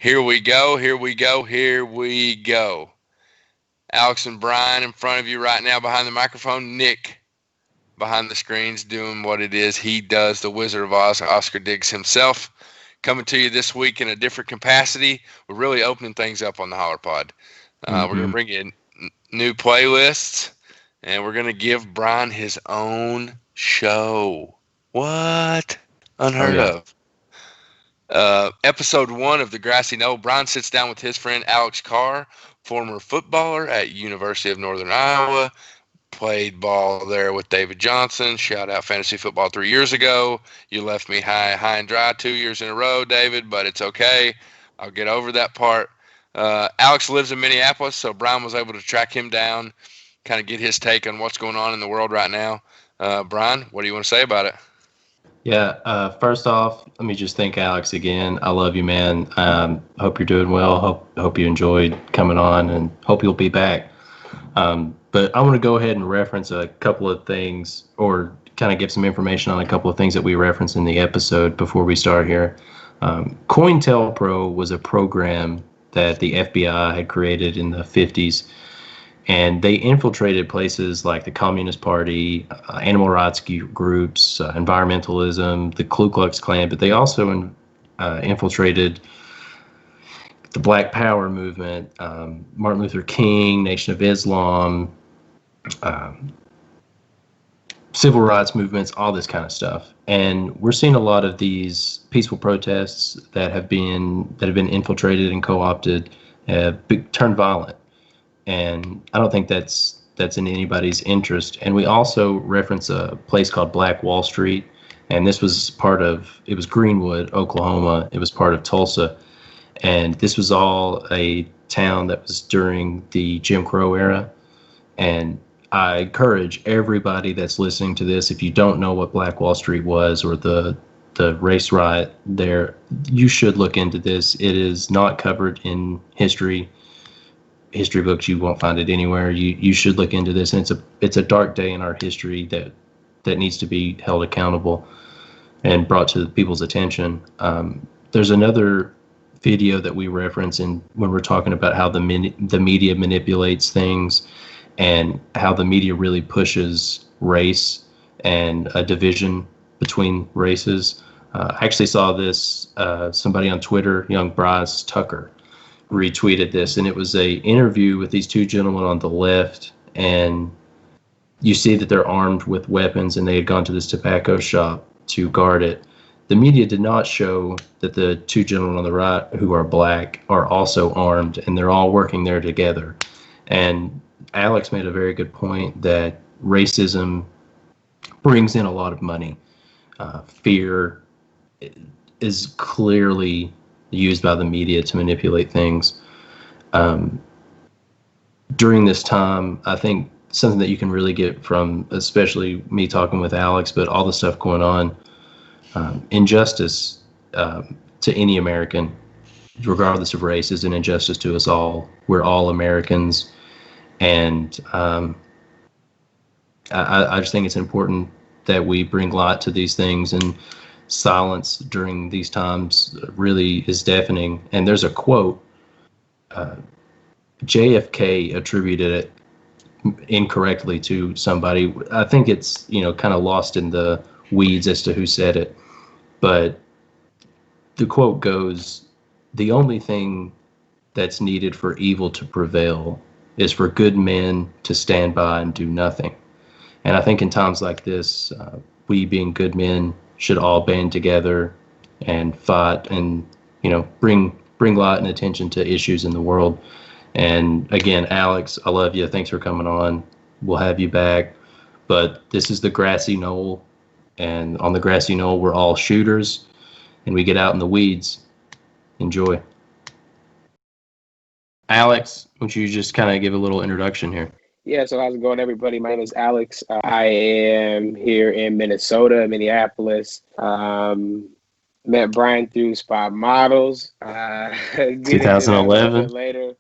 Here we go. Here we go. Here we go. Alex and Brian in front of you right now behind the microphone. Nick behind the screens doing what it is he does. The Wizard of Oz, Oscar Diggs himself, coming to you this week in a different capacity. We're really opening things up on the Holler Pod. We're going to bring you new playlists, and we're going to give Brian his own show. What? Unheard of. Episode 1 of the Grassy Knoll. Brian sits down with his friend Alex Carr, former footballer at University of Northern Iowa. Played ball there with David Johnson. Shout out fantasy football 3 years ago. You left me high and dry 2 years in a row, David, but it's okay. I'll get over that part. Alex lives in Minneapolis, so Brian was able to track him down, kind of get his take on what's going on in the world right now. Brian, what do you want to say about it? Yeah, first off, let me just thank Alex again. I love you, man. Hope you're doing well. Hope you enjoyed coming on, and hope you'll be back. But I want to go ahead and reference a couple of things, or kind of give some information on a couple of things that we referenced in the episode before we start here. COINTELPRO was a program that the FBI had created in the 50s, and they infiltrated places like the Communist Party, animal rights groups, environmentalism, the Ku Klux Klan, but they also infiltrated the Black Power movement, Martin Luther King, Nation of Islam, civil rights movements, all this kind of stuff. And we're seeing a lot of these peaceful protests that have been infiltrated and co-opted turn violent. And I don't think that's in anybody's interest. And we also reference a place called Black Wall Street, and this was it was Greenwood, Oklahoma. It was part of Tulsa. And this was all a town that was during the Jim Crow era. And I encourage everybody that's listening to this, if you don't know what Black Wall Street was, or the race riot there, you should look into this. It is not covered in history books. You won't find it anywhere. You should look into this. And it's a dark day in our history that needs to be held accountable and brought to people's attention. There's another video that we reference when we're talking about how the media manipulates things, and how the media really pushes race and a division between races. I actually saw this, somebody on Twitter, young Bryce Tucker, retweeted this, and it was a interview with these two gentlemen on the left, and you see that they're armed with weapons, and they had gone to this tobacco shop to guard it. The media did not show that the two gentlemen on the right, who are black, are also armed, and they're all working there together. And Alex made a very good point that racism brings in a lot of money. Fear is clearly used by the media to manipulate things. During this time, I think something that you can really get from, especially me talking with Alex, but all the stuff going on, injustice to any American, regardless of race, is an injustice to us all. We're all Americans. And I just think it's important that we bring light to these things, and silence during these times really is deafening. And there's a quote, JFK attributed it incorrectly to somebody. I think it's, kind of lost in the weeds as to who said it. But the quote goes, "The only thing that's needed for evil to prevail is for good men to stand by and do nothing." And I think in times like this, we being good men should all band together and fight, and bring light and attention to issues in the world. And again, Alex, I love you. Thanks for coming on. We'll have you back. But this is the Grassy Knoll, and on the Grassy Knoll, we're all shooters, and we get out in the weeds. Enjoy. Alex, would you just kind of give a little introduction here? Yeah, so how's it going, everybody? My name is Alex. I am here in Minneapolis. Met Brian through Spot Models. 2011. Later.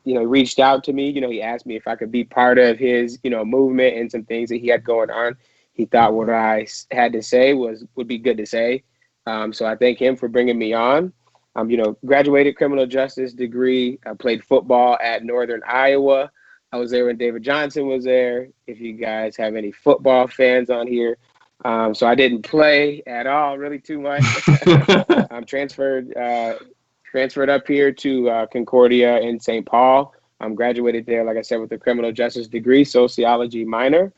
Reached out to me. He asked me if I could be part of his, movement and some things that he had going on. He thought what I had to say would be good to say. So I thank him for bringing me on. Graduated criminal justice degree. I played football at Northern Iowa. I was there when David Johnson was there. If you guys have any football fans on here, so I didn't play at all, really too much. I'm transferred up here to Concordia in St. Paul. I'm graduated there, like I said, with a criminal justice degree, sociology minor,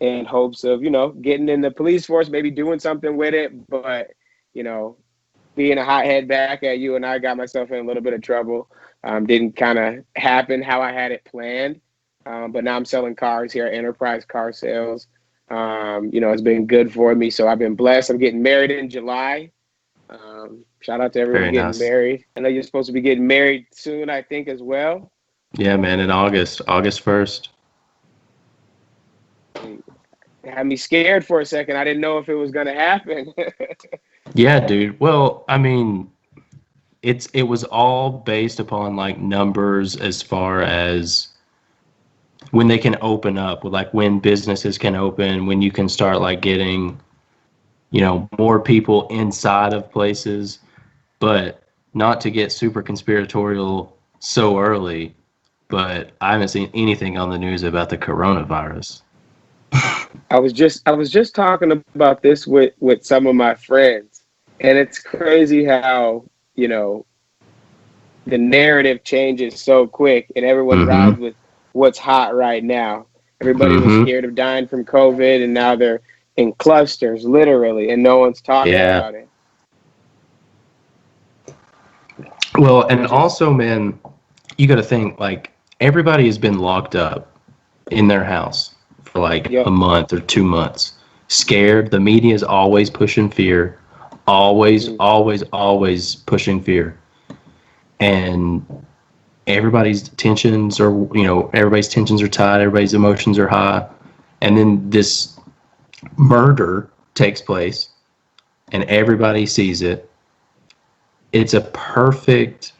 in hopes of getting in the police force, maybe doing something with it, but you know being a hothead back at you, and I got myself in a little bit of trouble. Didn't kind of happen how I had it planned. But now I'm selling cars here at Enterprise Car Sales. It's been good for me. So I've been blessed. I'm getting married in July. Shout out to everyone Very getting nice. married. I know you're supposed to be getting married soon, I think, as well. Yeah, man, in August 1st. It had me scared for a second. I didn't know if it was going to happen. Yeah, dude. Well, I mean, it was all based upon like numbers as far as when they can open up, like when businesses can open, when you can start like getting, more people inside of places, but not to get super conspiratorial so early, but I haven't seen anything on the news about the coronavirus. I was just talking about this with some of my friends, and it's crazy how the narrative changes so quick, and everyone rides Mm-hmm. with what's hot right now. Everybody was Mm-hmm. scared of dying from COVID, and now they're in clusters, literally, and no one's talking Yeah. about it. Well, and Which is, also, man, you got to think like everybody has been locked up in their house for like a yep. month or 2 months, scared. The media is always pushing fear, always, Hmm. always, always pushing fear, and everybody's tensions are tight, everybody's emotions are high, and then this murder takes place, and everybody sees it. It's a perfect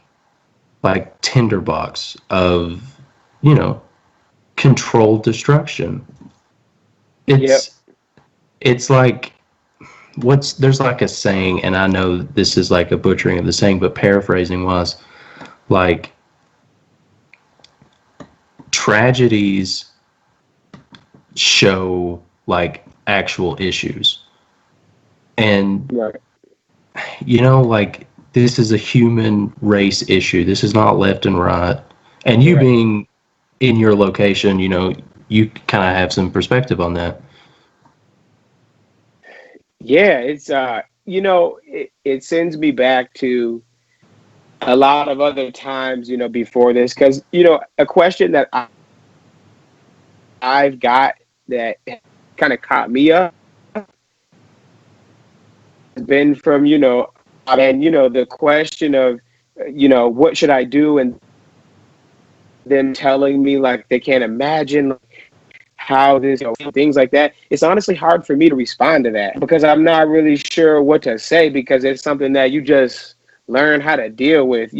like tinderbox of you know controlled destruction. Yep. It's it's like there's like a saying, and I know this is like a butchering of the saying, but paraphrasing was like tragedies show like actual issues, and Right. like this is a human race issue. This is not left and right. And you Right. being in your location, you kind of have some perspective on that. Yeah. It sends me back to a lot of other times, before this, because a question that I've got that kind of caught me up has been from and the question of what should I do, and them telling me like they can't imagine how this things like that. It's honestly hard for me to respond to that because I'm not really sure what to say, because it's something that you just learn how to deal with,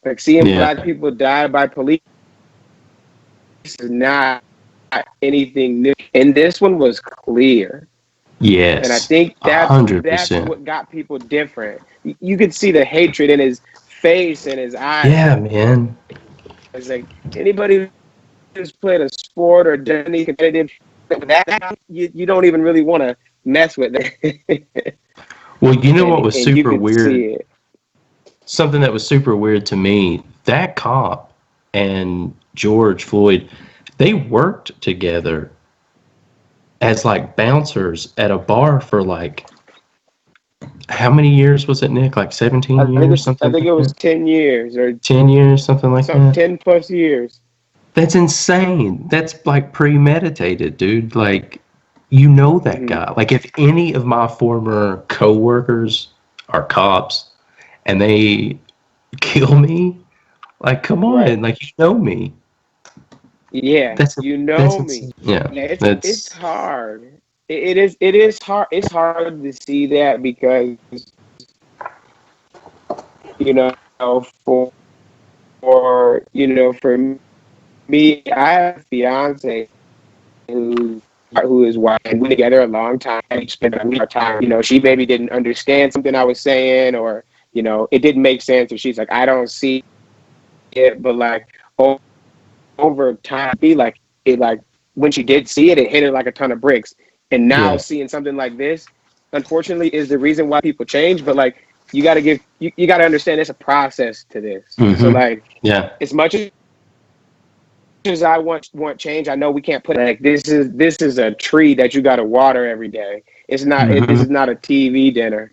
like seeing Yeah. black people die by police is not anything new, and this one was clear. And I Yes. think a hundred that's percent. what got people different. You could see the hatred in his face and his eyes. Yeah, man. It's like anybody who's played a sport or done any competitive, that you don't even really want to mess with that. Well, you know what and was and you super could weird? see it. Something that was super weird to me, that cop and George Floyd, they worked together as like bouncers at a bar for like how many years was it, Nick? Like 17 years, I something think like it was that? 10 years or 10 years, something like some that? 10 plus years. That's insane. That's like premeditated, dude. Like, you know that Hmm. guy. Like, if any of my former coworkers are cops and they kill me, like, come Right. on, like you know me. Yeah, That's you that's know me. insane. Yeah, Yeah, it's that's hard. It is hard. It's hard to see that because you know for me, I have a fiance who who is white, and we were together a long time. And spent our time. She maybe didn't understand something I was saying, or it didn't make sense. Or she's like, I don't see it, but like over time, be like it, like when she did see it, it hit her like a ton of bricks. And now seeing something like this, unfortunately, is the reason why people change. But like, you got to you got to understand there's a process to this. So like, as much as I want change, I know we can't put it like this is a tree that you got to water every day. It's not. This is not a TV dinner.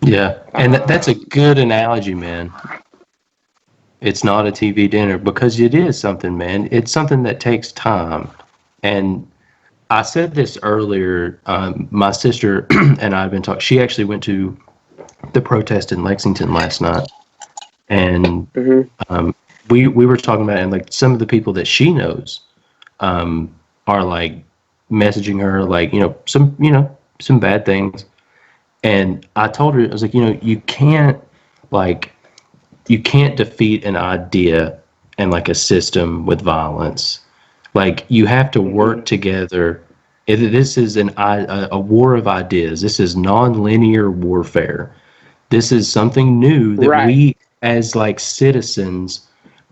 Yeah, and that's a good analogy, man. It's not a TV dinner because it is something, man. It's something that takes time. And I said this earlier. My sister and I have been talking. She actually went to the protest in Lexington last night, and we were talking about it, and like some of the people that she knows are like messaging her like some bad things. And I told her, I was like, you can't defeat an idea and like a system with violence. Like you have to work together. This is a war of ideas. This is non-linear warfare. This is something new that we as like citizens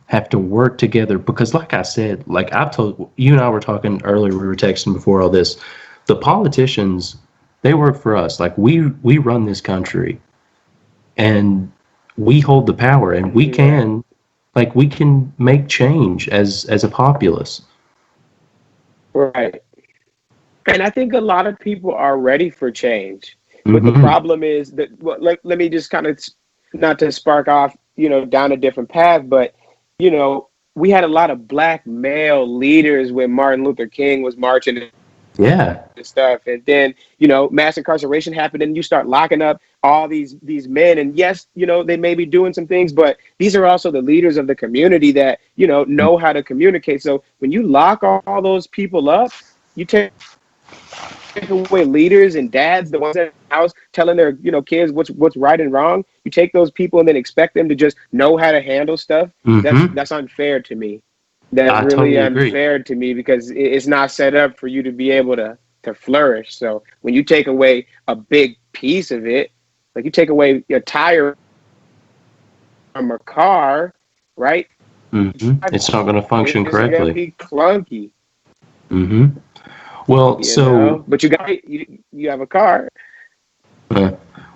have to work together, because like I said, like I've told you, and I were talking earlier, we were texting before all this, the politicians, they work for us. Like we run this country and we hold the power, and we can make change as a populace. Right. And I think a lot of people are ready for change. But the problem is that, let me just kind of, not to spark off, down a different path, but, we had a lot of black male leaders when Martin Luther King was marching and stuff. And then, mass incarceration happened, and you start locking up all these men. And yes, they may be doing some things, but these are also the leaders of the community that, know how to communicate. So when you lock all those people up, you take away leaders and dads, the ones in the house telling their kids what's right and wrong. You take those people and then expect them to just know how to handle stuff. That's unfair to me. That's really unfair to me, because it's not set up for you to be able to flourish. So when you take away a big piece of it, like you take away your tire from a car, right? It's not going to function correctly. It's going to be clunky. Well, but you have a car.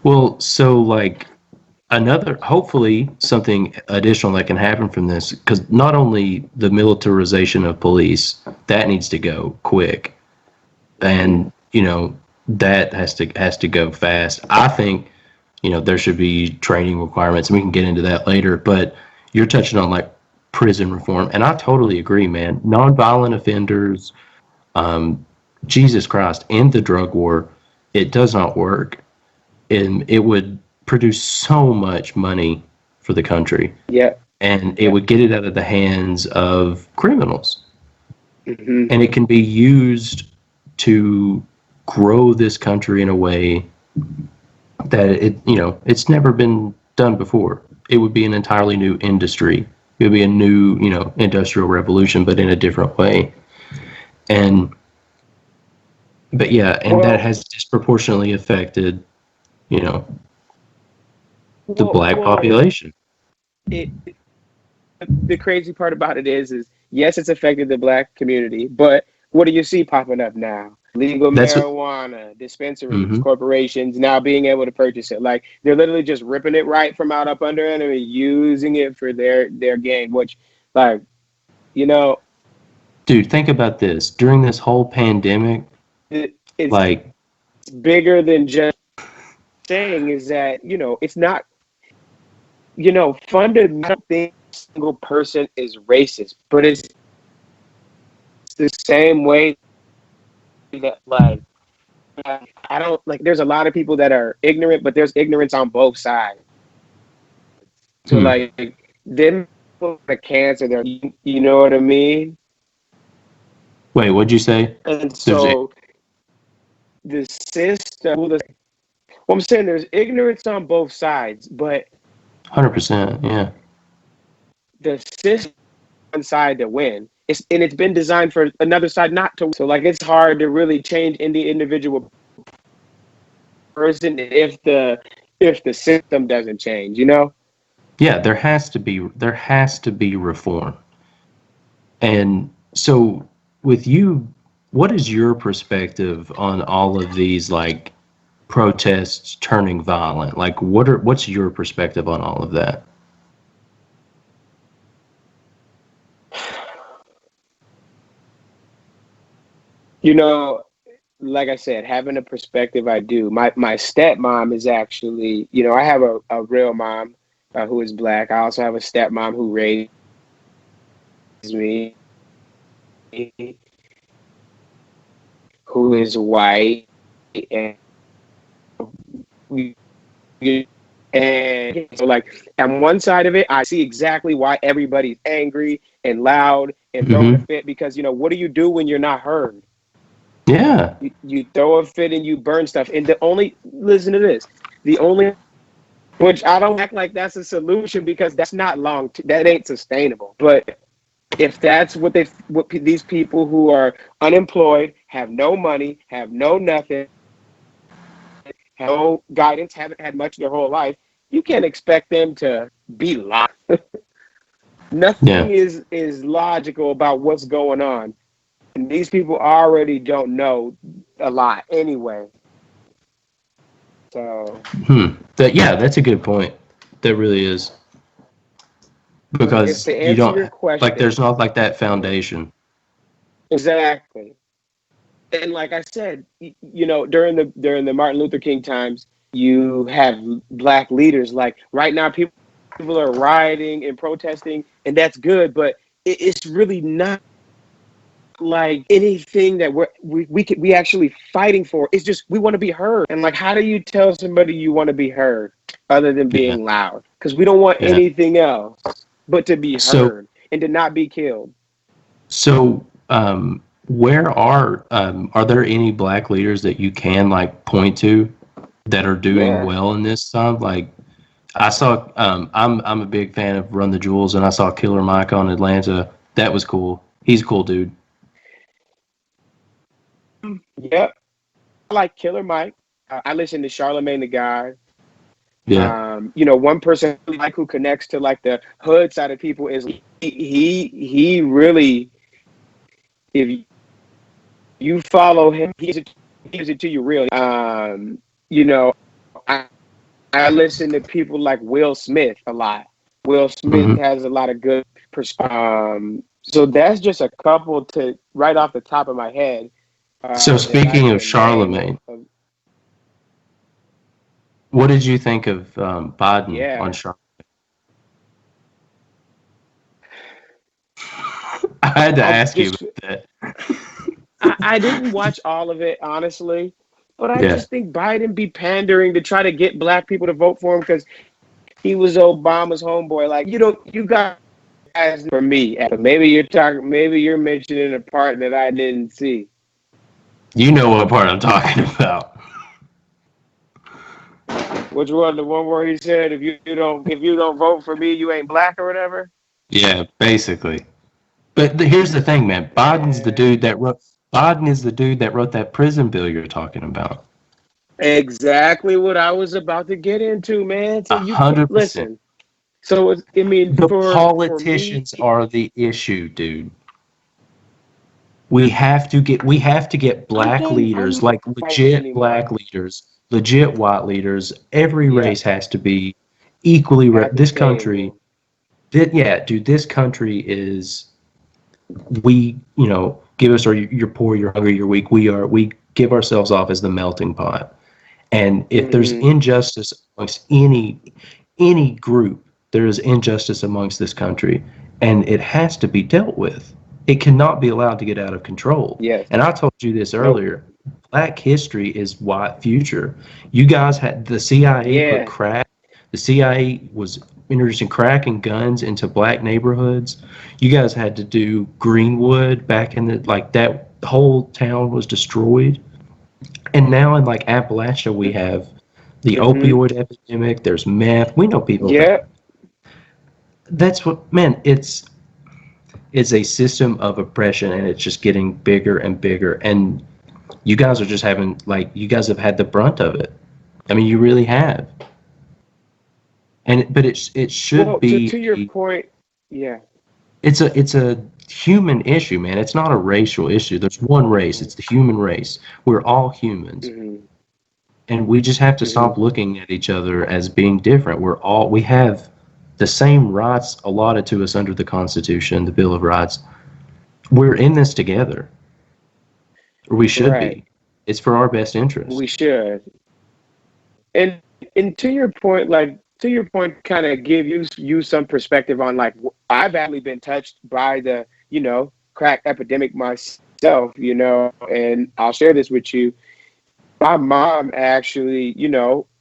Well, so like hopefully something additional that can happen from this, because not only the militarization of police, that needs to go quick, and that has to go fast. I think there should be training requirements, and we can get into that later. But you're touching on like prison reform, and I totally agree, man. Nonviolent offenders. Jesus Christ, and the drug war, it does not work. And it would produce so much money for the country. And it would get it out of the hands of criminals. And it can be used to grow this country in a way that it's never been done before. It would be an entirely new industry. It would be a new, industrial revolution, but in a different way. But yeah, and that has disproportionately affected, the black population. The crazy part about it is yes, it's affected the black community, but what do you see popping up now? Legal marijuana, dispensaries, corporations now being able to purchase it. Like they're literally just ripping it right from out up under it and using it for their gain, which Dude, think about this. During this whole pandemic, it's bigger than just saying is that, it's not, fundamentally single person is racist, but it's the same way that I don't there's a lot of people that are ignorant, but there's ignorance on both sides. So them the cancer there, you know what I mean? Wait, what'd you say? And so the system, I'm saying there's ignorance on both sides, but 100%, yeah. The system one side to win. it's been designed for another side not to. So like it's hard to really change in the individual person if the system doesn't change, you know? Yeah, there has to be reform. And so with you, what is your perspective on all of these like protests turning violent? Like what's your perspective on all of that? You know, like I said, having a perspective, I do. My stepmom is actually, you know, I have a real mom who is black. I also have a stepmom who raised me, who is white, and we and so like on one side of it, I see exactly why everybody's angry and loud and throwing a Mm-hmm. fit because you know what do you do when you're not heard? Yeah. You throw a fit and you burn stuff. And the only listen to this, the only which I don't act like that's a solution because that's not that ain't sustainable. But if that's what these people who are unemployed, have no money, have no nothing, have no guidance, haven't had much their whole life, you can't expect them to be locked. Yeah. Nothing is logical about what's going on. And these people already don't know a lot anyway. So That's a good point. That really is. if Because to you answer don't your like there's question, not like that foundation. exactly. And like I said, you know, during the Martin Luther King times, you have black leaders. Like right now, people are rioting and protesting, and that's good. But it's really not like anything that we actually fighting for. It's just we want to be heard. And like, how do you tell somebody you want to be heard other than Yeah. being loud? Because we don't want Yeah. anything else but to be So heard and to not be killed. so where are there any black leaders that you can like point to that are doing Yeah. well in this time? Like I saw I'm a big fan of Run the Jewels, and I saw Killer Mike on Atlanta. That was cool. He's a cool dude. Yep. I like Killer Mike. I listen to Charlemagne the God. Yeah. You know, one person I like who connects to like the hood side of people is he really, if you follow him, he gives it to you real. You know, I, I listen to people like Will Smith a lot. Will Smith Hmm. has a lot of good so that's just a couple to right off the top of my head So that I speaking of can name Charlemagne, what did you think of Biden on yeah. Charlemagne? I had to I'll ask you just about that. I didn't watch all of it, honestly, but I Yeah. just think Biden be pandering to try to get black people to vote for him because he was Obama's homeboy. Like, you guys for me. Maybe you're mentioning a part that I didn't see. You know what part I'm talking about. Which one? The one where he said, if you don't vote for me, you ain't black or whatever. Yeah, basically. But here's the thing, man. Yeah, Biden is the dude that wrote that prison bill you're talking about. exactly what I was about to get into, man. So you 100%. listen. So I mean, The for me, politicians are the issue, dude. We have to get black I'm leaders, not like fighting legit black anymore. leaders, legit white leaders. Every Yeah, race has to be equally at the this country. table. Yeah, dude, this country is give us, or you're poor, you're hungry, you're weak. We give ourselves off as the melting pot. And if there's Hmm. injustice amongst any group, there is injustice amongst this country, and it has to be dealt with. It cannot be allowed to get out of control. Yes. And I told you this Nope. earlier. Black history is white future. You guys had the CIA put Yeah. crack. The CIA was introducing crack and guns into black neighborhoods. You guys had to do Greenwood back in the like that whole town was destroyed. And now in like Appalachia, we have the Hmm. opioid epidemic. There's meth. We know people that. Yeah. That's what, man. is a system of oppression, and it's just getting bigger and bigger. And you guys are just having, like, you guys have had the brunt of it. I mean, you really have. And but it should Well, be to your point, yeah. it's a human issue, man. It's not a racial issue. There's one race. It's the human race. We're all humans. Mm-hmm. And we just have to Mm-hmm. stop looking at each other as being different. We have the same rights allotted to us under the Constitution, the Bill of Rights. We're in this together, or we should Right. be. It's for our best interest. We should. And to your point, kind of give you some perspective on like I've actually been touched by the crack epidemic myself, and I'll share this with you. My mom actually,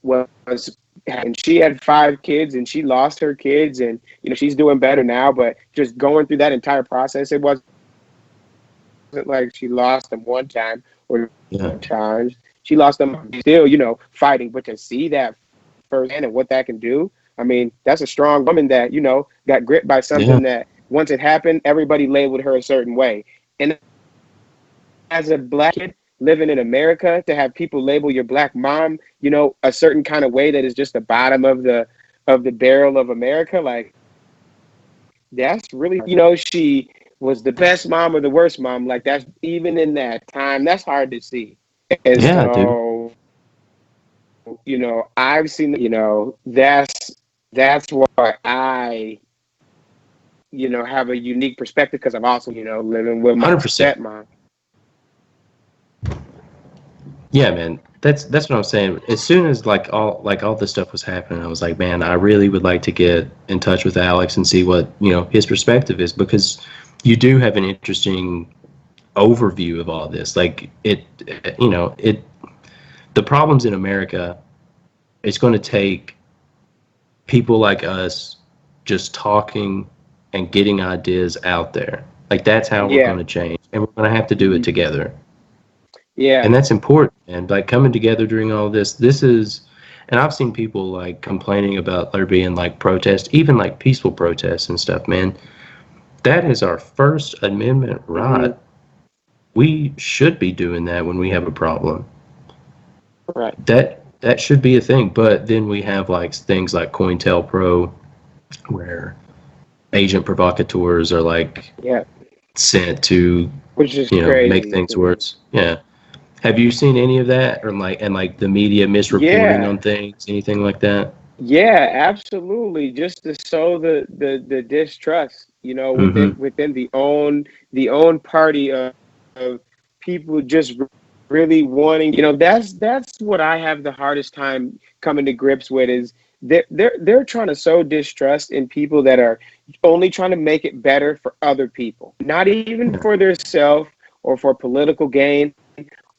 was and she had 5 kids and she lost her kids, and she's doing better now, but just going through that entire process, it wasn't like she lost them one time or Yeah. 2 times. She lost them still, fighting. But to see that firsthand and what that can do, I mean, that's a strong woman that, got gripped by Yeah. something that once it happened, everybody labeled her a certain way. And as a black kid living in America, to have people label your black mom, a certain kind of way that is just the bottom of the barrel of America, like that's really, she was the best mom or the worst mom. Like that's even in that time, that's hard to see. And Yeah, dude. so, I've seen, that's why I, have a unique perspective because I'm also, living with my 100%. stepmom. Yeah, man. That's what I'm saying. As soon as all this stuff was happening, I was like, man, I really would like to get in touch with Alex and see what, his perspective is, because you do have an interesting overview of all this. Like it the problems in America, it's going to take people like us just talking and getting ideas out there. Like that's how we're going Yeah. to change, and we're going to have to do it Mhm. together. Yeah. And that's important. And like coming together during all this is, and I've seen people like complaining about there being like protests, even like peaceful protests and stuff, man. That is our First Amendment Hmm. right. We should be doing that when we have a problem. Right. That should be a thing. But then we have like things like COINTELPRO, where agent provocateurs are like Yeah. sent to, Which is make crazy things to me. worse. Yeah. Have you seen any of that, or like the media misreporting Yeah. on things, anything like that? Yeah, absolutely. Just to sow the distrust, Mm-hmm. within the own party of people just really wanting, that's what I have the hardest time coming to grips with is they're trying to sow distrust in people that are only trying to make it better for other people, not even Yeah. for their self or for political gain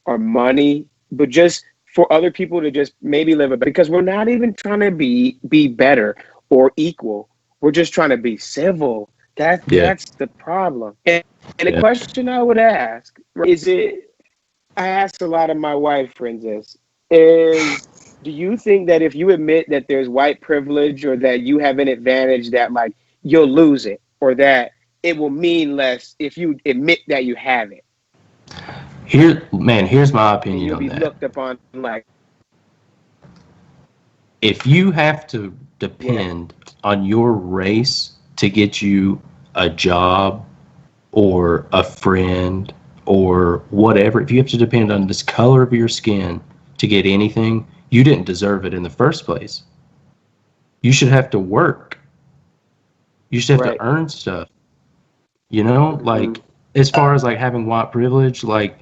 or money, but just for other people to just maybe live a better, because we're not even trying to be better or equal. We're just trying to be civil. Yeah. That's the problem. And the Yeah. question I would ask is it I ask a lot of my white friends this is, do you think that if you admit that there's white privilege or that you have an advantage, that like you'll lose it, or that it will mean less if you admit that you have it Here's my and opinion you'll on be that. looked upon like, If you have to yeah, depend on your race to get you a job or a friend or whatever, if you have to depend on this color of your skin to get anything, you didn't deserve it in the first place. You should have to work. You should have to right. earn stuff. Hmm. Like as far as like having white privilege, like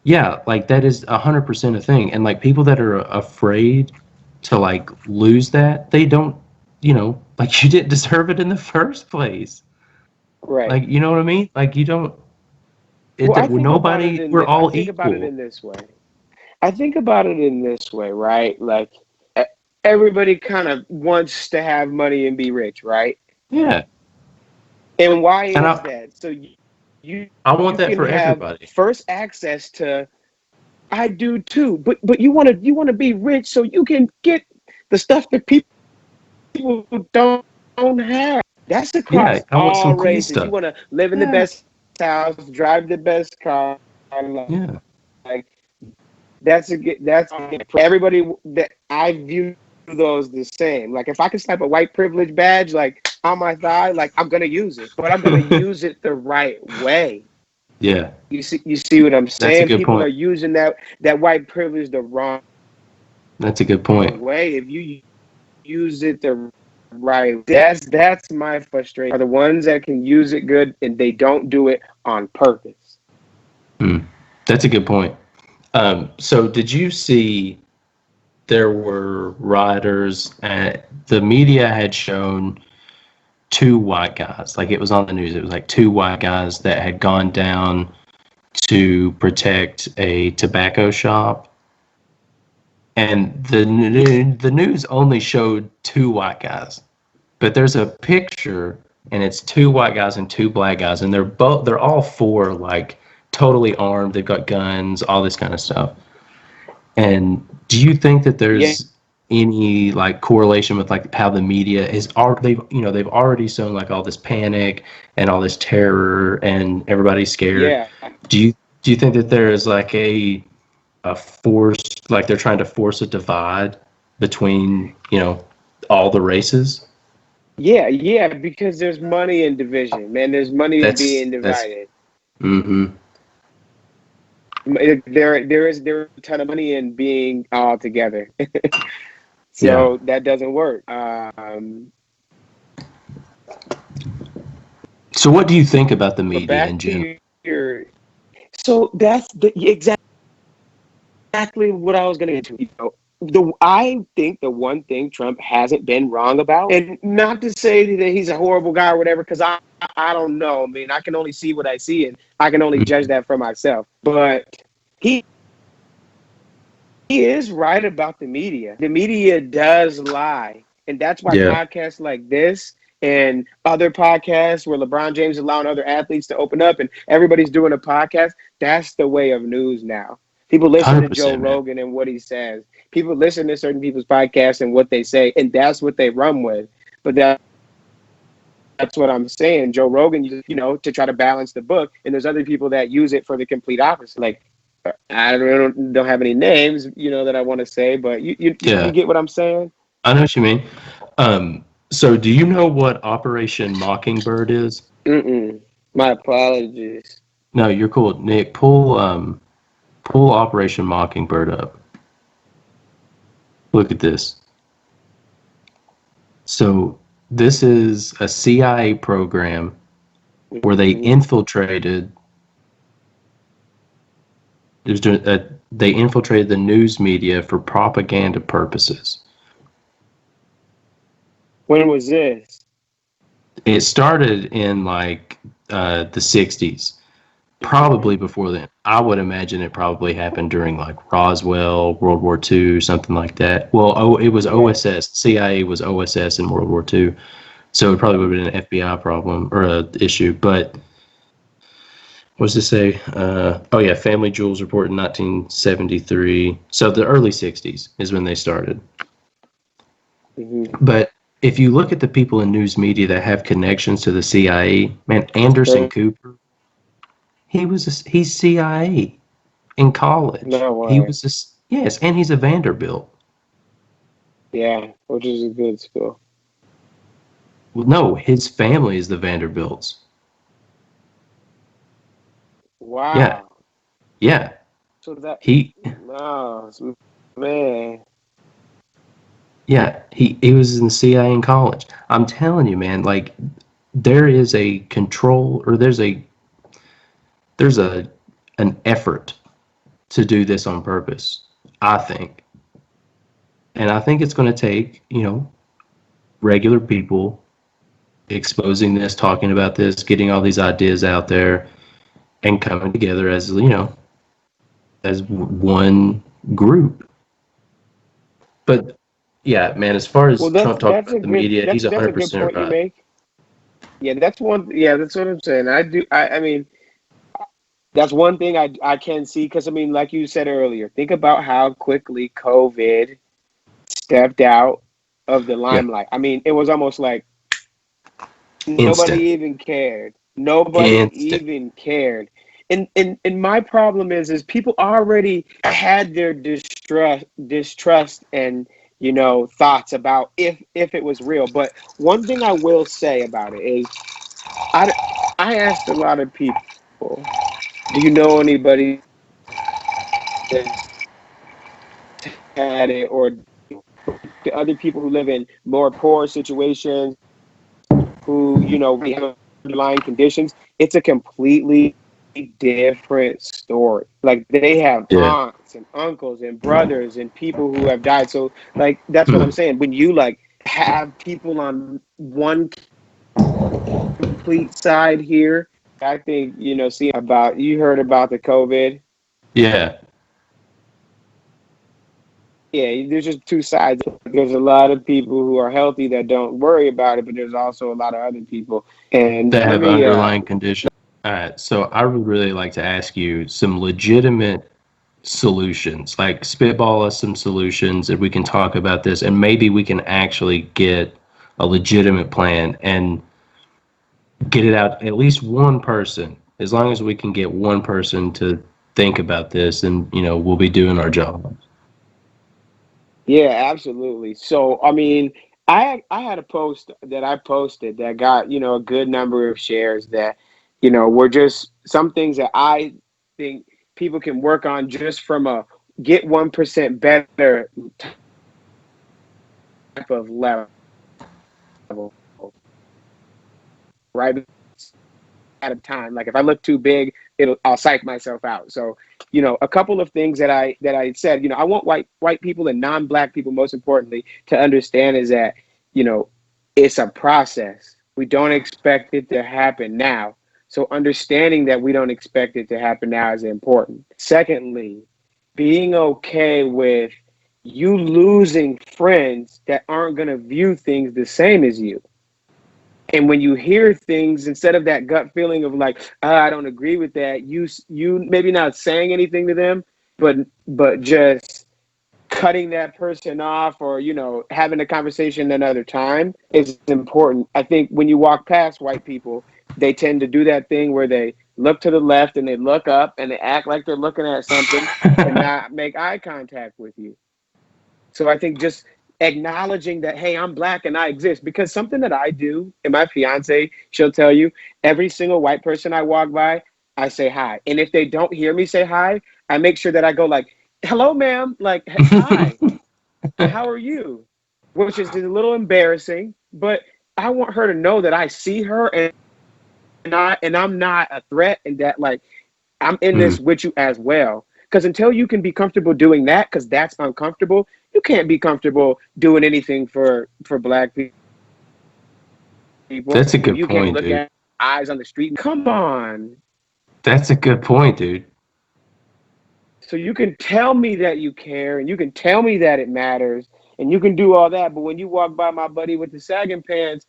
yeah, like that is 100% a thing. And like people that are afraid to like lose that, they don't, like you didn't deserve it in the first place. Right. Like, you know what I mean? Like you don't, Well, we're I all think about it equal. in this way. I think about it in this way, right? Like e- everybody kind of wants to have money and be rich, right? Yeah. And why And is that? So you I want you that can for have everybody. first access to. I do too, but you want to be rich so you can get the stuff that people don't have. That's Yeah, across I want all some cool races. You stuff. want to live in the Yeah, best house, drive the best car. yeah, Like that's everybody that I view those the same. Like if I can slap a white privilege badge like on my thigh, like I'm gonna use it, but I'm gonna use it the right way. yeah. You see what I'm That's a saying? good People are point. using that white privilege the wrong That's a good point. way. If you use it the right, that's my frustration. Are the ones that can use it good and they don't do it on purpose. Mm, that's a good point. So did you see there were rioters at the media had shown two white guys, like it was on the news. It was like two white guys that had gone down to protect a tobacco shop, and the news only showed two white guys. But there's a picture, and it's two white guys and two black guys, and they're all four like totally armed. They've got guns, all this kind of stuff. And do you think that Yeah, there's any like correlation with like how the media is they've already shown like all this panic and all this terror and everybody's scared. yeah, Do you think that there is like a force, like they're trying to force a divide between, all the races? yeah. Because there's money in division, man. There's money in being That's divided. mm-hmm. There is a ton of money in being all together. Yeah. So that doesn't work. So what do you think about the But media in back general? to your, so that's exactly what I was going to get to. I think the one thing Trump hasn't been wrong about, and not to say that he's a horrible guy or whatever, because I don't know. I mean, I can only see what I see, and I can only judge Mhm. that for myself. But he he is right about the media. The media does lie. And that's why Yeah, podcasts like this and other podcasts where LeBron James is allowing other athletes to open up and everybody's doing a podcast, that's the way of news now. People listen to Joe 100%, man. Rogan and what he says. People listen to certain people's podcasts and what they say, and that's what they run with. But that's what I'm saying. Joe Rogan, to try to balance the book, and there's other people that use it for the complete opposite. Like I don't have any names, that I want to say, but you Yeah, get what I'm saying? I know what you mean. So do you know what Operation Mockingbird is? Mm-mm. My apologies. No, you're cool. Nick, pull Operation Mockingbird up. Look at this. So this is a CIA program where they Mm-hmm. infiltrated. They infiltrated the news media for propaganda purposes. When was this? It started in like the 60s, Mm-hmm. probably before then. I would imagine it probably happened during like Roswell, World War II, something like that. Well, it was Yeah. OSS. CIA was OSS in World War II, so it probably would have been an FBI problem or a issue. But what does it say? Oh yeah, Family Jewels report in 1973. So the early 60s is when they started. Mm-hmm. But if you look at the people in news media that have connections to the CIA, man, Anderson Crazy. Cooper, he's CIA in college. No He way. was just yes, and he's a Vanderbilt. Yeah, which is a good school. Well, no, his family is the Vanderbilts. Yeah, Wow. yeah. So that, He no, man. he was in the CIA in college. I'm telling you, man, like there is a control or there's a an effort to do this on purpose, I think. And I think it's going to take, regular people exposing this, talking about this, getting all these ideas out there, and coming together as, as one group. But yeah, man, as far Well, as that's Trump talking that's a about the good media, that's he's that's a good 100% point you right. make. Yeah, that's one. Yeah, that's what I'm saying. I mean, that's one thing I can see because I mean, like you said earlier, think about how quickly COVID stepped out of the Yeah. limelight. I mean, it was almost like Nobody Instant. even cared. Nobody Instant. even cared. And my problem is people already had their distrust and thoughts about if it was real. But one thing I will say about it is I I asked a lot of people, do you know anybody that had it, or the other people who live in more poor situations who really have underlying conditions? It's a completely different story. Like they have Yeah. aunts and uncles and brothers and people who have died. So like that's what I'm Mm. saying. When you like have people on one complete side here, I think see about you heard about the COVID. Yeah. Yeah, there's just two sides. There's a lot of people who are healthy that don't worry about it, but there's also a lot of other people. And That let have me underlying conditions. All right. So I would really like to ask you some legitimate solutions, like spitball us some solutions, and we can talk about this, and maybe we can actually get a legitimate plan and get it out at least one person. As long as we can get one person to think about this, and we'll be doing our job. Yeah, absolutely. So, I mean, I had a post that I posted that got, a good number of shares that, were just some things that I think people can work on just from a get 1% better type of level, right? At a time. Like if I look too big, I'll psych myself out. So, a couple of things that I said, I want white people and non-black people, most importantly, to understand is that, you know, it's a process. We don't expect it to happen now. So understanding that we don't expect it to happen now is important. Secondly, being okay with you losing friends that aren't going to view things the same as you. And when you hear things, instead of that gut feeling of like, I don't agree with that, you maybe not saying anything to them, but just cutting that person off, or having a conversation another time is important. I think when you walk past white people, they tend to do that thing where they look to the left and they look up and they act like they're looking at something and not make eye contact with you. So I think just acknowledging that, hey, I'm black and I exist, because something that I do, and my fiance, she'll tell you, every single white person I walk by, I say hi. And if they don't hear me say hi, I make sure that I go like, hello, ma'am, like, hi, how are you? Which is a little embarrassing, but I want her to know that I see her, and I'm not a threat, and that like I'm in Mm. this with you as well. Because until you can be comfortable doing that, because that's uncomfortable, you can't be comfortable doing anything for black people. That's a When good you can't point, look dude. at eyes on the street, come on. That's a good point, dude. So you can tell me that you care, and you can tell me that it matters, and you can do all that. But when you walk by my buddy with the sagging pants,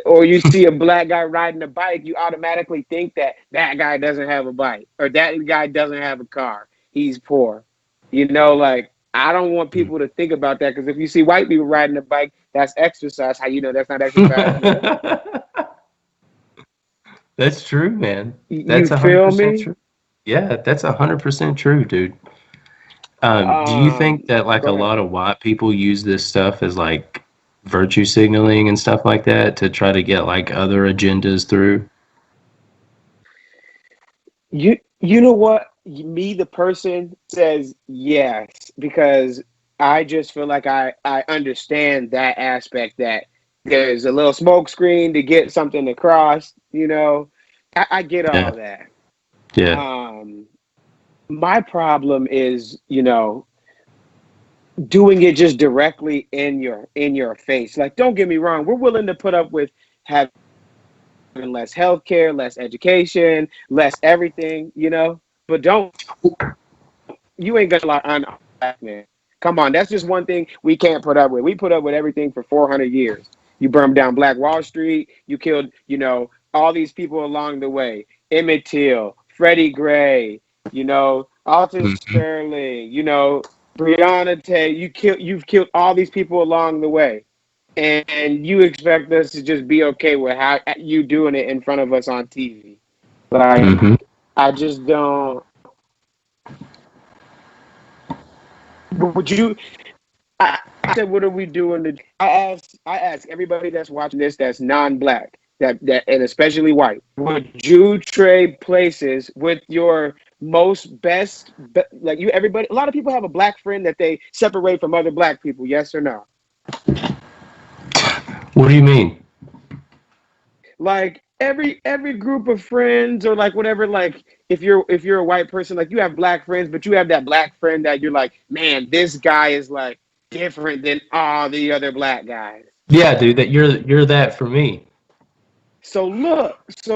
or you see a black guy riding a bike, you automatically think that that guy doesn't have a bike, or that guy doesn't have a car. He's poor. Like I don't want people to think about that, because if you see white people riding a bike, that's exercise. How you know that's not exercise to me? That's true, man. You That's feel 100% me? true. Yeah, that's 100% true, dude. Do you think Um, that like Go a ahead. lot of white people use this stuff as like virtue signaling and stuff like that to try to get like other agendas through? You know what? Me, the person, says yes, because I just feel like I understand that aspect, that there's a little smoke screen to get something across. I get Yeah, all that. yeah, Um, my problem is, doing it just directly in your face. Like, don't get me wrong, we're willing to put up with having less healthcare, less education, less everything, but don't you ain't gonna lie on black man. Come on, that's just one thing we can't put up with. We put up with everything for 400 years. You burned down Black Wall Street. You killed, all these people along the way. Emmett Till, Freddie Gray, Alton hmm Sterling, Breonna Taylor. You've killed all these people along the way. and you expect us to just be okay with how you doing it in front of us on TV. Like, Mm-hmm. I just don't. Would you? I said, what are we doing? I ask everybody that's watching this that's non-black, and especially white. Would you trade places with your most like you? Everybody, a lot of people have a black friend that they separate from other black people. Yes or no? What do you mean? Like every group of friends or like whatever, like if you're a white person, like you have black friends, but you have that black friend that you're like, man, this guy is like different than all the other black guys. Yeah, dude, that you're that for me. So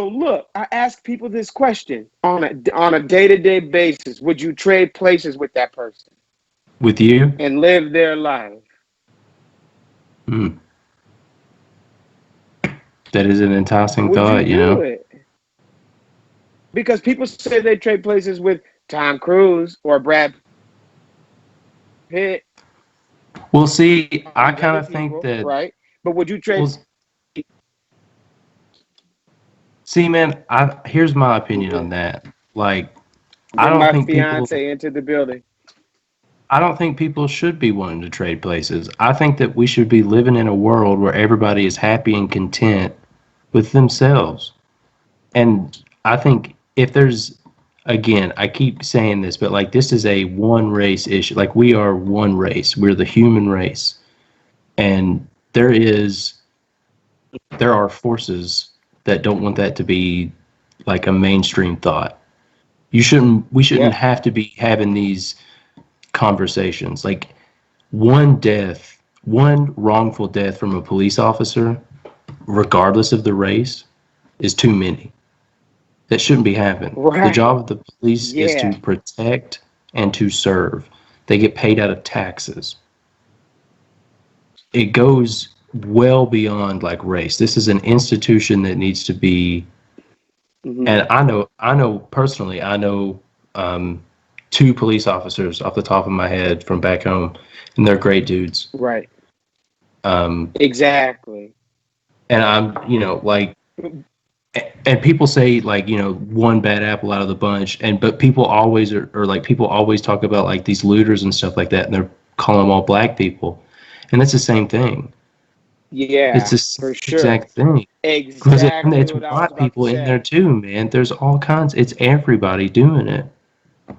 look, I ask people this question on a day-to-day basis. Would you trade places with that person With you? and live their life? Mm. That is an enticing Would you thought, you do know? it? Because people say they trade places with Tom Cruise or Brad Pitt, Well, see, all I these kind other of think people, that, right? But would you well, trade see, man, here's my opinion on that. Like, I bring don't my think people, fiance into the building? I don't think people should be wanting to trade places. I think that we should be living in a world where everybody is happy and content with themselves. And I think if there's, again, I keep saying this, but like this is a one race issue. Like we are one race. We're the human race. And there are forces that don't want that to be like a mainstream thought. We shouldn't Yeah, have to be having these conversations. Like one wrongful death from a police officer, regardless of the race, is too many. That shouldn't be happening. The right. job of the police is to Yeah, protect and to serve. They get paid out of taxes. It goes well beyond like race. This is an institution that needs to be, hmm, and I know personally, I know um, two police officers off the top of my head from back home, and they're great dudes. right. Um, Exactly. and like, and people say like, one bad apple out of the bunch, but people always or like people always talk about like these looters and stuff like that, and they're calling them all black people, and it's the same thing. It's Yeah, the for same sure. exact thing. Because Exactly it's what I was white about to people in there say. too, man. There's all kinds. It's everybody doing it,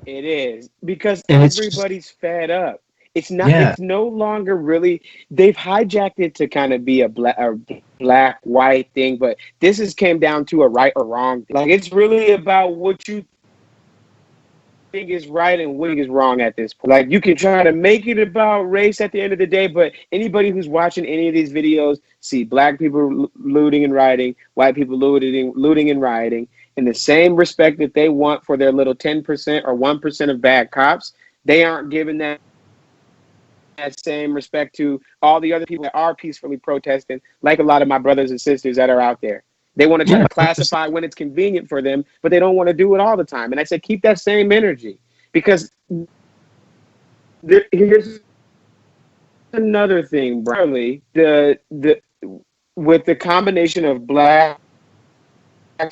It is because and it's just everybody's fed up. It's not. yeah, It's no longer really. They've hijacked it to kind of be a black white thing, but this has came down to a right or wrong. Like it's really about what you think is right and what is wrong at this point. Like you can try to make it about race at the end of the day, but anybody who's watching any of these videos see black people looting and rioting, white people looting and rioting, in the same respect that they want for their little 10% or 1% of bad cops. They aren't giving that same respect to all the other people that are peacefully protesting, like a lot of my brothers and sisters that are out there. They want to try yeah, to 100%. classify when it's convenient for them, but they don't want to do it all the time. And I said, keep that same energy because here's another thing, Bradley. The with the combination of blacks,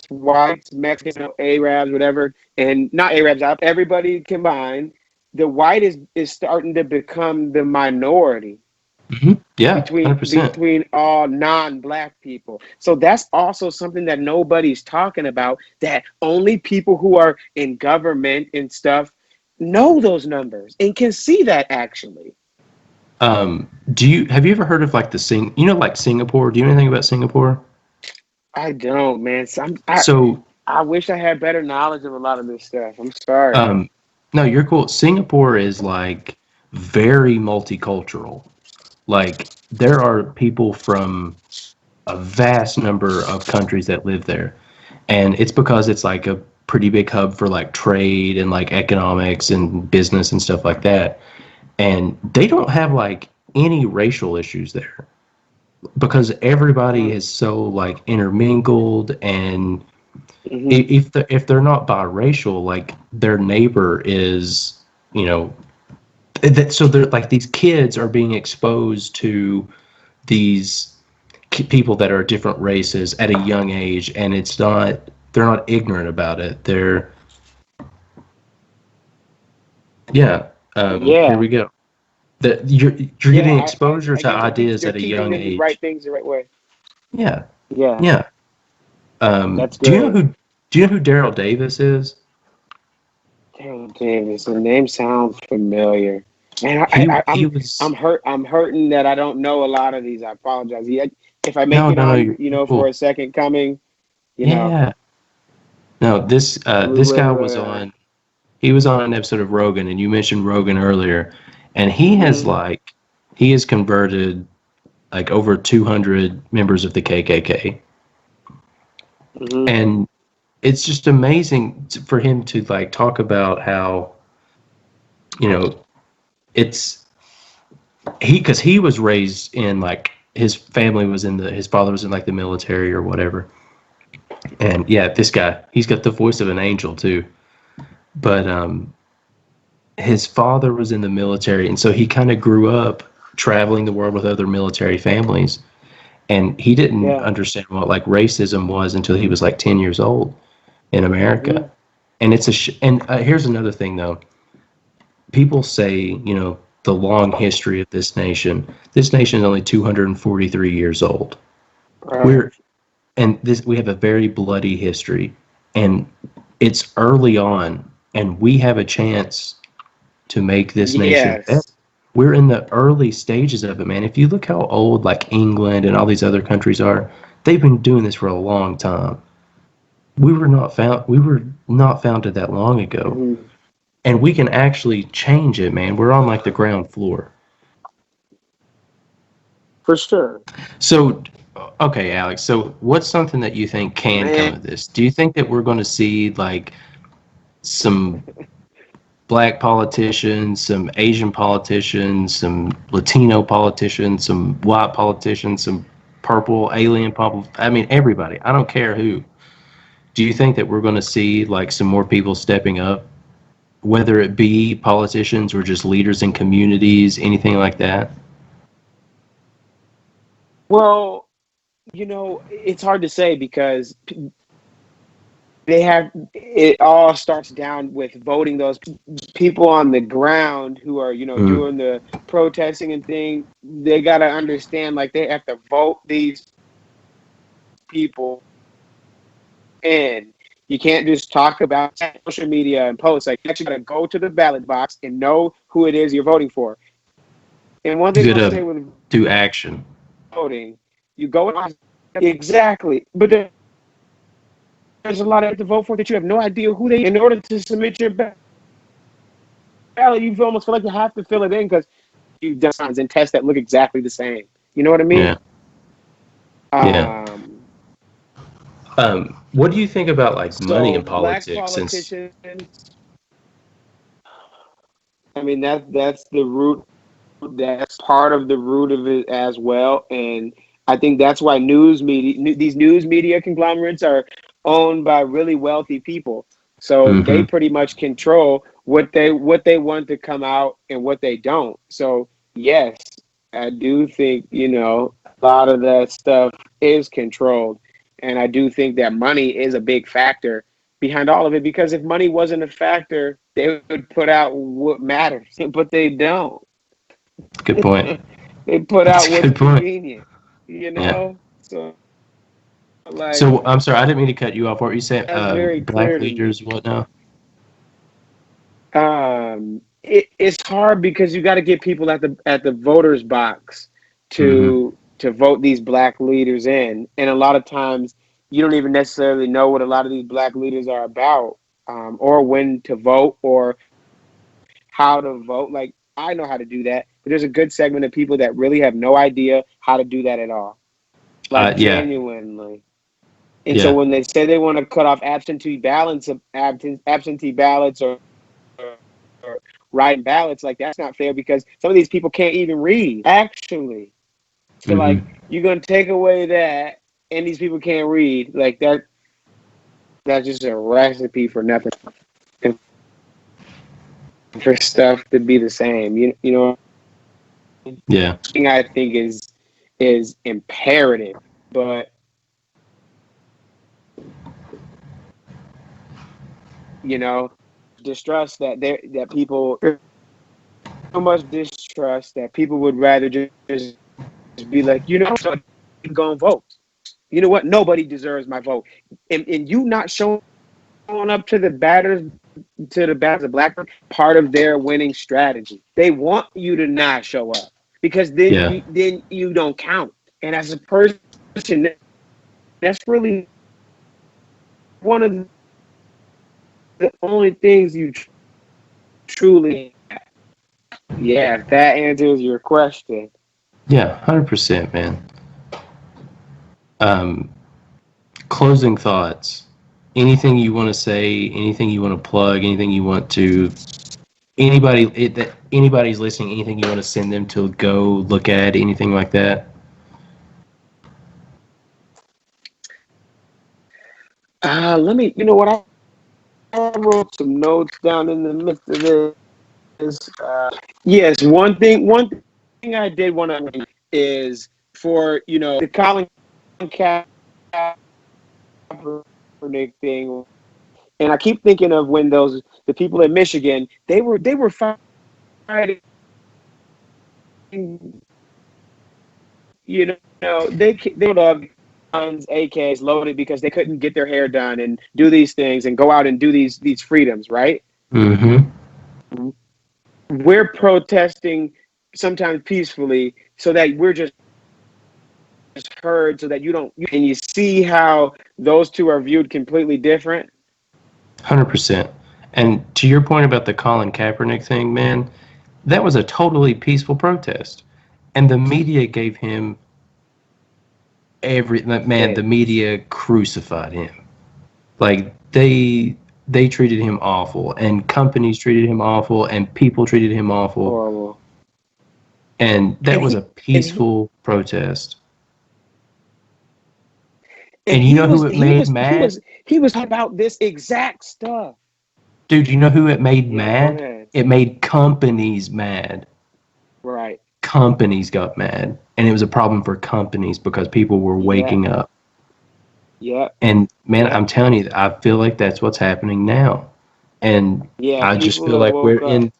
whites, Mexicans, Arabs, whatever, and not Arabs, everybody combined, the white is starting to become the minority Yeah, between 100%. between all non-black people. So that's also something that nobody's talking about, that only people who are in government and stuff know those numbers and can see that actually. Have you ever heard of like like Singapore? Do you know anything about Singapore? I don't, man. So So, I wish I had better knowledge of a lot of this stuff. I'm sorry. um, no, you're cool. Singapore is like very multicultural. Like there are people from a vast number of countries that live there, and it's because it's like a pretty big hub for like trade and like economics and business and stuff like that. And they don't have like any racial issues there because everybody is so like intermingled, and Mm-hmm. if they're not biracial, like their neighbor is, so they're like these kids are being exposed to these people that are different races at a young age, and they're not ignorant about it. Here we go. That you're getting exposure to ideas at a young age. Right things the right way. Yeah. Yeah. That's good. Do you know who Daryl Davis is? Daryl Davis. The name sounds familiar. Man, I'm hurting that I don't know a lot of these. I apologize. If I make cool. For a second coming, know. No, this guy was on. He was on an episode of Rogan, and you mentioned Rogan earlier, and he has converted like over 200 members of the KKK, and it's just amazing for him to like talk about how, because he was raised in like his family was his father was in like the military or whatever, and this guy, he's got the voice of an angel too. But his father was in the military, and so he kind of grew up traveling the world with other military families, and he didn't understand what like racism was until he was like 10 years old in America. And it's here's another thing though. People say, the long history of this nation. This nation is only 243 years old. Right. We have a very bloody history, and it's early on. And we have a chance to make this nation better. We're in the early stages of it, man. If you look how old like England and all these other countries are, they've been doing this for a long time. We were not founded that long ago. And we can actually change it, man. We're on like the ground floor. For sure. So, okay, Alex. So what's something that you think can come of this? Do you think that we're going to see like some black politicians, some Asian politicians, some Latino politicians, some white politicians, some purple alien politicians? I mean, everybody. I don't care who. Do you think that we're going to see like some more people stepping up, whether it be politicians or just leaders in communities, anything like that? Well, it's hard to say because it all starts down with voting those people on the ground who are, doing the protesting and thing. They got to understand, like, they have to vote these people in. You can't just talk about social media and posts. Like, you actually got to go to the ballot box and know who it is you're voting for. And one thing I'll say with do action voting, you go exactly, but there's a lot of to vote for that you have no idea who they. In order to submit your ballot, you almost feel like you have to fill it in because you've done signs and tests that look exactly the same. You know what I mean? Yeah. What do you think about like money in politics? I mean, that's the root. That's part of the root of it as well, and I think that's why these news media conglomerates are owned by really wealthy people. So they pretty much control what they want to come out and what they don't. So yes, I do think, a lot of that stuff is controlled. And I do think that money is a big factor behind all of it, because if money wasn't a factor, they would put out what matters, but they don't. Good point. They put out what's convenient, Yeah. So I'm sorry, I didn't mean to cut you off. What were you saying? Black leaders, what now? It's hard because you got to get people at the voters box to vote these black leaders in, and a lot of times you don't even necessarily know what a lot of these black leaders are about, or when to vote or how to vote. Like, I know how to do that, but there's a good segment of people that really have no idea how to do that at all. Like, genuinely. And so when they say they want to cut off absentee ballots or write ballots, like, that's not fair because some of these people can't even read, actually. So like, you're going to take away that and these people can't read, like that's just a recipe for nothing. And for stuff to be the same, you know. Yeah. Thing I think is is imperative. But distrust that people so much distrust that people would rather just be like, so go and vote. You know what? Nobody deserves my vote. And you not showing up to the batters of Blackburn, part of their winning strategy. They want you to not show up because Yeah. then you don't count. And as a person, that's really one of the only things you truly. Yeah, if that answers your question. Yeah, 100%, man. Um, Closing thoughts. Anything you want to say, anything you want to plug, anything you want to that anybody's listening, anything you want to send them to go look at, anything like that? Let me. You know what? I wrote some notes down in the midst of this. Yes, one thing I did want to is for the Colin Kaepernick thing, and I keep thinking of when the people in Michigan they were fighting. They would have guns, AKs loaded because they couldn't get their hair done and do these things and go out and do these freedoms, right? Mm-hmm. We're protesting sometimes peacefully so that we're just heard, so that you don't. And you see how those two are viewed completely different. 100%. And to your point about the Colin Kaepernick thing, man, that was a totally peaceful protest. And the media gave him the media crucified him. Like they treated him awful, and companies treated him awful, and people treated him awful. Horrible. And that And was he a peaceful protest. and And you he know who was it he made was he mad? was he was about this exact stuff. Dude, you know who it made Yeah, go mad? ahead. It made companies mad. Right. Companies got mad. And it was a problem for companies because people were Yeah. waking up. Yeah. And man, Yeah. I'm telling you, I feel like that's what's happening now. And Yeah. I just People feel have like woke up.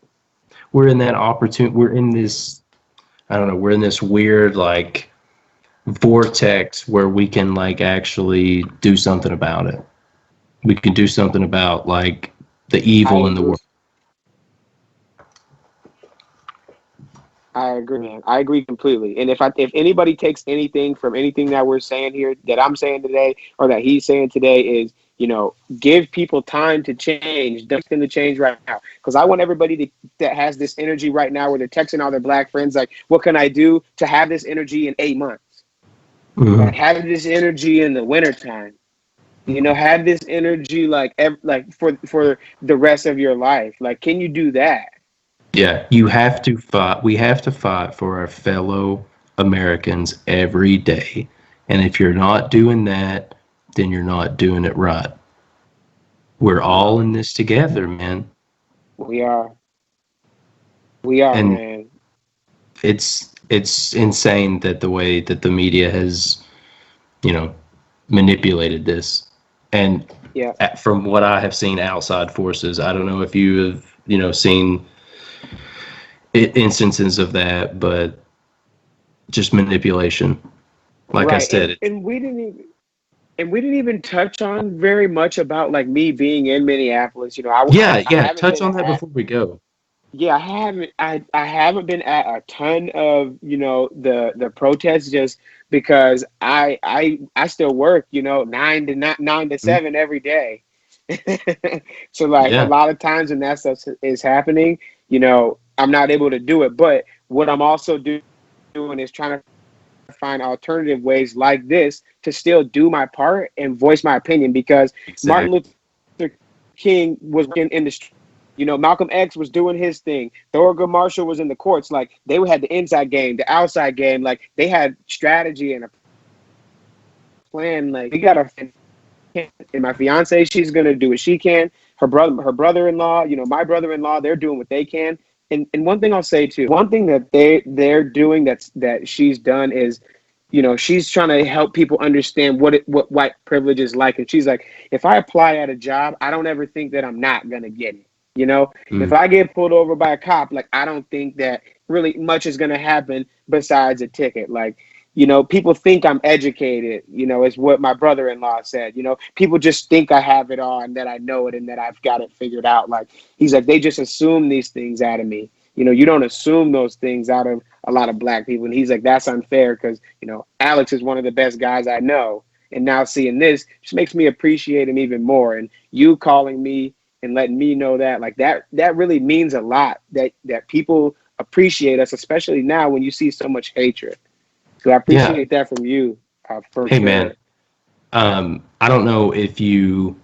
we're in that opportunity, we're in this, I don't know, we're in this weird like vortex where we can like actually do something about it. We can do something about like the I evil in the agree. world. I agree, man. I agree completely. And if anybody takes anything from anything that we're saying here, that I'm saying today, or that he's saying today, is give people time to change. Don't them to change right now, because I want everybody that has this energy right now, where they're texting all their black friends, like, "What can I do to have this energy in 8 months? Like, Mm-hmm. have this energy in the wintertime. Have this energy like for the rest of your life. Like, can you do that?" Yeah, you have to fight. We have to fight for our fellow Americans every day. And if you're not doing that, then you're not doing it right. We're all No, in this together, man. we are. We are, And man. it's insane that the way that the media has, you know, manipulated this. And Yeah. from what I have seen outside forces, I don't know if you have, seen instances of that, but just manipulation. Like I Right. said, And we didn't even touch on very much about like me being in Minneapolis. I yeah. haven't Touch been on that at. before we go. Yeah, I haven't been at a ton of the protests, just because I still work, 9 to 7 every day. So like a Yeah, lot of times when that stuff is happening, I'm not able to do it. But what I'm also doing is trying to find alternative ways like this to still do my part and voice my opinion, because Martin exactly. Luther King was in the street. Malcolm X was doing his thing. Thurgood Marshall was in the courts. Like, they had the inside game, the outside game. Like, they had strategy and a plan. Like, we got a, and my fiance, she's gonna do what she can. Her brother-in-law, my brother-in-law, they're doing what they can. And one thing I'll say too, one thing that they're doing that she's done is she's trying to help people understand what white privilege is like. And she's like, if I apply at a job, I don't ever think that I'm not going to get it. If I get pulled over by a cop, like, I don't think that really much is going to happen besides a ticket. Like, people think I'm educated, is what my brother-in-law said. People just think I have it all and that I know it and that I've got it figured out. Like, he's like, they just assume these things out of me. You don't assume those things out of a lot of black people. And he's like, that's unfair because, Alex is one of the best guys I know. And now seeing this just makes me appreciate him even more. And you calling me and letting me know that, like, that really means a lot, that people appreciate us, especially now when you see so much hatred. So I appreciate that from you, for Hey, sure. man, I don't know if you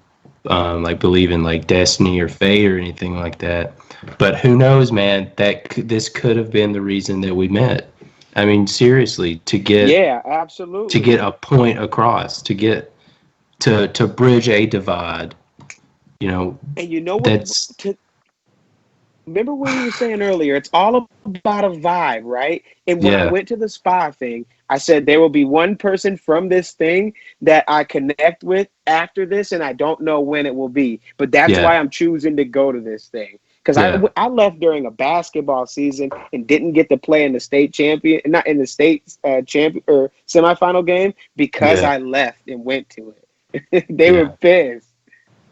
like believe in like destiny or fate or anything like that, but who knows, man, this could have been the reason that we met. I mean, seriously, to get absolutely, a point across, to bridge a divide, And what? that's Remember what we were saying earlier? It's all about a vibe, right? And when I went to the spa thing, I said there will be one person from this thing that I connect with after this, and I don't know when it will be. But that's why I'm choosing to go to this thing. Because I left during a basketball season and didn't get to play in the state champion, not in the state champion or semifinal game, because I left and went to it. They were pissed.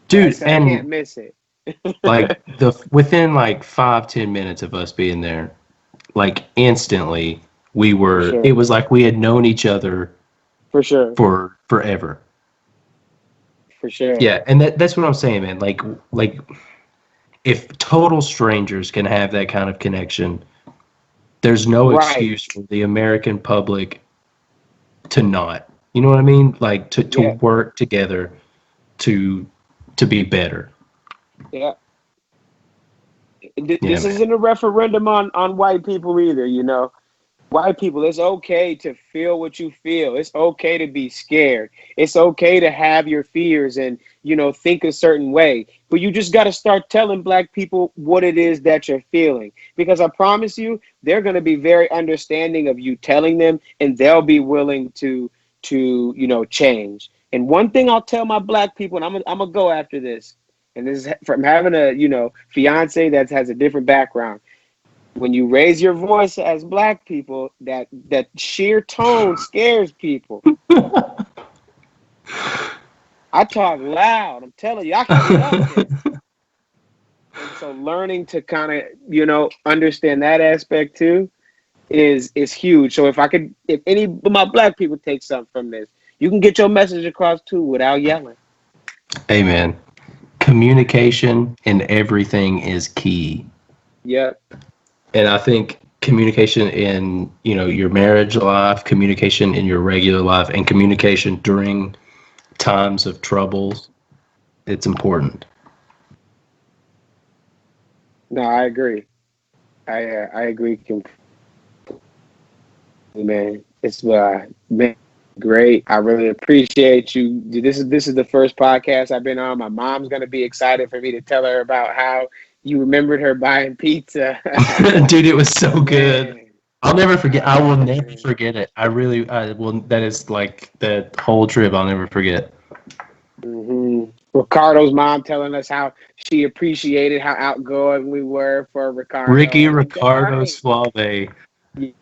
Dude, I can't miss it. Like within like 5-10 minutes of us being there, like instantly it was like we had known each other for forever. For sure. Yeah, and that's what I'm saying, man. Like if total strangers can have that kind of connection, there's no excuse for the American public to not. You know what I mean? Like to work together to be better. Yeah. This isn't a referendum on white people either, White people, it's okay to feel what you feel. It's okay to be scared. It's okay to have your fears and, think a certain way. But you just got to start telling black people what it is that you're feeling. Because I promise you, they're going to be very understanding of you telling them, and they'll be willing to change. And one thing I'll tell my black people, and I'm going to go after this, and this is from having a, fiance that has a different background. When you raise your voice as black people, that sheer tone scares people. I talk loud. I'm telling you, I can get up there. And so learning to kind of, understand that aspect too is huge. So if any of my black people take something from this, you can get your message across too without yelling. Hey, man. Communication in everything is key. Yep. And I think communication in, your marriage life, communication in your regular life, and communication during times of troubles, it's important. No, I agree. I agree completely, man. It's man, great. I really appreciate you. This is the first podcast I've been on. My mom's gonna be excited for me to tell her about how you remembered her buying pizza. Dude, it was so good. I'll never forget. I will never forget it. I will. That is like the whole trip. I'll never forget. Mm-hmm. Ricardo's mom telling us how she appreciated how outgoing we were for Ricardo. Ricardo Suave.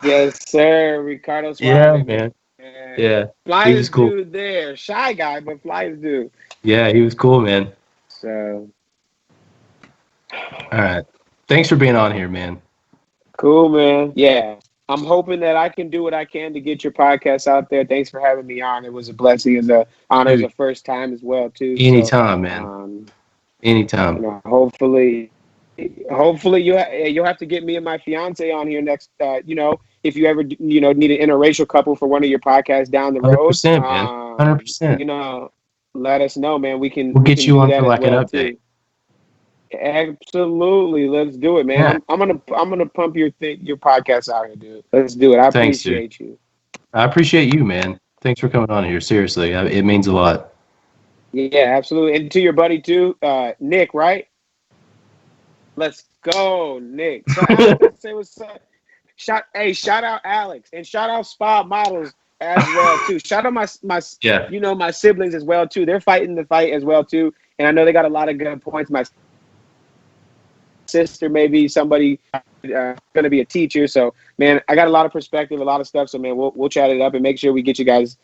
Yes, sir. Ricardo Suave. Yeah, man. Yeah. Flyers cool. dude there. Shy guy, but Flyers dude. Yeah, he was cool, man. So. All right. Thanks for being on here, man. Cool, man. Yeah. I'm hoping that I can do what I can to get your podcast out there. Thanks for having me on. It was a blessing, as a honor, as a first time as well, too. Anytime, man. Anytime. Hopefully you'll have to get me and my fiance on here next. If you ever need an interracial couple for one of your podcasts down the road. 100%, man. 100%. Let us know, man. We'll get you on for like an update. Too. Absolutely, let's do it, man. Yeah. I'm gonna pump your podcast out here, dude. Let's do it. I appreciate you. I appreciate you, man. Thanks for coming on here. Seriously, it means a lot. Yeah, absolutely. And to your buddy too, Nick, right? Let's go, Nick. So Alex, say what's up. Shout out Alex and shout out Spa Models as well too. Shout out my Yeah. my siblings as well too. They're fighting the fight as well too, and I know they got a lot of good points. My sister may be somebody going to be a teacher, so man, I got a lot of perspective, a lot of stuff. So man, we'll chat it up and make sure we get you guys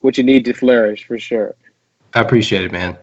what you need to flourish for sure. I appreciate it, man.